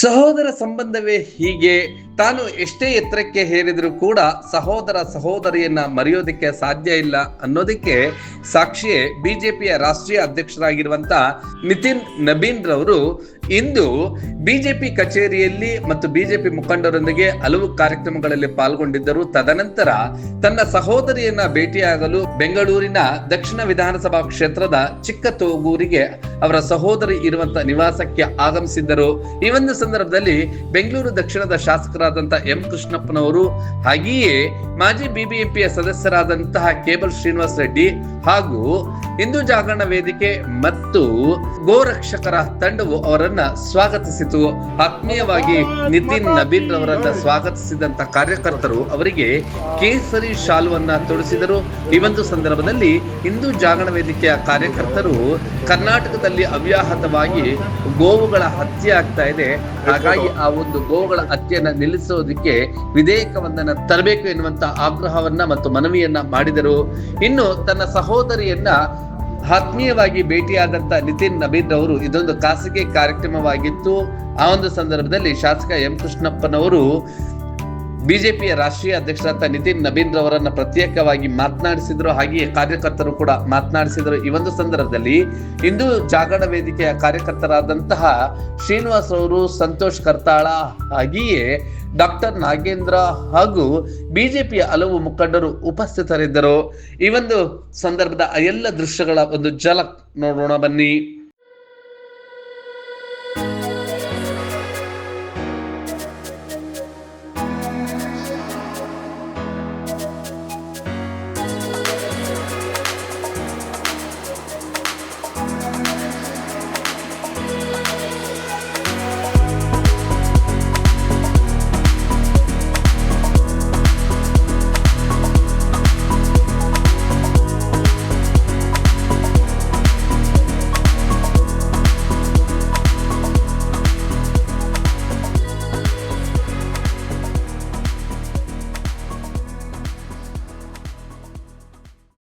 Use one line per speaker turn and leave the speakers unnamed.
ಸಹೋದರ ಸಂಬಂಧವೇ ಹೀಗೆ. ತಾನು ಎಷ್ಟೇ ಎತ್ತರಕ್ಕೆ ಹೇರಿದರೂ ಕೂಡ ಸಹೋದರ ಸಹೋದರಿಯನ್ನ ಮರೆಯೋದಕ್ಕೆ ಸಾಧ್ಯ ಇಲ್ಲ ಅನ್ನೋದಕ್ಕೆ ಸಾಕ್ಷಿಯೇ ಬಿಜೆಪಿಯ ರಾಷ್ಟ್ರೀಯ ಅಧ್ಯಕ್ಷರಾಗಿರುವಂತ ನಿತಿನ್ ನಬೀನ್ ರವರು ಇಂದು ಬಿಜೆಪಿ ಕಚೇರಿಯಲ್ಲಿ ಮತ್ತು ಬಿಜೆಪಿ ಮುಖಂಡರೊಂದಿಗೆ ಹಲವು ಕಾರ್ಯಕ್ರಮಗಳಲ್ಲಿ ಪಾಲ್ಗೊಂಡಿದ್ದರು. ತದನಂತರ ತನ್ನ ಸಹೋದರಿಯನ್ನ ಭೇಟಿಯಾಗಲು ಬೆಂಗಳೂರಿನ ದಕ್ಷಿಣ ವಿಧಾನಸಭಾ ಕ್ಷೇತ್ರದ ಚಿಕ್ಕತೋಗೂರಿಗೆ ಅವರ ಸಹೋದರಿ ಇರುವಂತ ನಿವಾಸಕ್ಕೆ ಆಗಮಿಸಿದ್ದರು. ಈ ಒಂದು ಸಂದರ್ಭದಲ್ಲಿ ಬೆಂಗಳೂರು ದಕ್ಷಿಣದ ಶಾಸಕರಾದಂತಹ ಎಂ ಕೃಷ್ಣಪ್ಪನವರು, ಹಾಗೆಯೇ ಮಾಜಿ ಬಿಬಿಎಂಪಿಯ ಸದಸ್ಯರಾದಂತಹ ಕೇಬಲ್ ಶ್ರೀನಿವಾಸ್ ರೆಡ್ಡಿ ಹಾಗೂ ಹಿಂದೂ ಜಾಗರಣ ವೇದಿಕೆ ಮತ್ತು ಗೋರಕ್ಷಕರ ತಂಡವು ಅವರನ್ನ ಸ್ವಾಗತಿಸಿತು. ಆತ್ಮೀಯವಾಗಿ ನಿತಿನ್ ನಬೀನ್ ರವರನ್ನ ಸ್ವಾಗತಿಸಿದಂತ ಕಾರ್ಯಕರ್ತರು ಅವರಿಗೆ ಕೇಸರಿ ಶಾಲುವನ್ನ ತೊಡಿಸಿದರು. ಈ ಒಂದು ಸಂದರ್ಭದಲ್ಲಿ ಹಿಂದೂ ಜಾಗರಣ ವೇದಿಕೆಯ ಕಾರ್ಯಕರ್ತರು ಕರ್ನಾಟಕದಲ್ಲಿ ಅವ್ಯಾಹತವಾಗಿ ಗೋವುಗಳ ಹತ್ಯೆ ಆಗ್ತಾ ಇದೆ, ಹಾಗಾಗಿ ಆ ಒಂದು ಗೋವುಗಳ ಹತ್ಯೆಯನ್ನ ನಿಲ್ಲಿಸೋದಕ್ಕೆ ವಿಧೇಯಕವನ್ನ ತರಬೇಕು ಎನ್ನುವಂತ ಆಗ್ರಹವನ್ನ ಮತ್ತು ಮನವಿಯನ್ನ ಮಾಡಿದರು. ಇನ್ನು ತನ್ನ ಸಹೋದರಿಯನ್ನ ಆತ್ಮೀಯವಾಗಿ ಭೇಟಿಯಾದಂತ ನಿತಿನ್ ನಬೀನ್ ಅವರು ಇದೊಂದು ಖಾಸಗಿ ಕಾರ್ಯಕ್ರಮವಾಗಿತ್ತು. ಆ ಒಂದು ಸಂದರ್ಭದಲ್ಲಿ ಶಾಸಕ ಎಂ ಕೃಷ್ಣಪ್ಪನವರು ಬಿಜೆಪಿಯ ರಾಷ್ಟ್ರೀಯ ಅಧ್ಯಕ್ಷರಾದ ನಿತಿನ್ ನಬೀನ್ ರವರನ್ನ ಪ್ರತ್ಯೇಕವಾಗಿ ಮಾತನಾಡಿಸಿದ್ರು, ಹಾಗೆಯೇ ಕಾರ್ಯಕರ್ತರು ಕೂಡ ಮಾತನಾಡಿಸಿದರು. ಈ ಒಂದು ಸಂದರ್ಭದಲ್ಲಿ ಹಿಂದೂ ಜಾಗರಣ ವೇದಿಕೆಯ ಕಾರ್ಯಕರ್ತರಾದಂತಹ ಶ್ರೀನಿವಾಸ್ ಅವರು, ಸಂತೋಷ್ ಕರ್ತಾಳ, ಹಾಗೆಯೇ ಡಾಕ್ಟರ್ ನಾಗೇಂದ್ರ ಹಾಗೂ ಬಿಜೆಪಿಯ ಹಲವು ಮುಖಂಡರು ಉಪಸ್ಥಿತರಿದ್ದರು. ಈ ಒಂದು ಸಂದರ್ಭದ ಎಲ್ಲ ದೃಶ್ಯಗಳ ಒಂದು ಝಲಕ್ ನೋಡೋಣ ಬನ್ನಿ.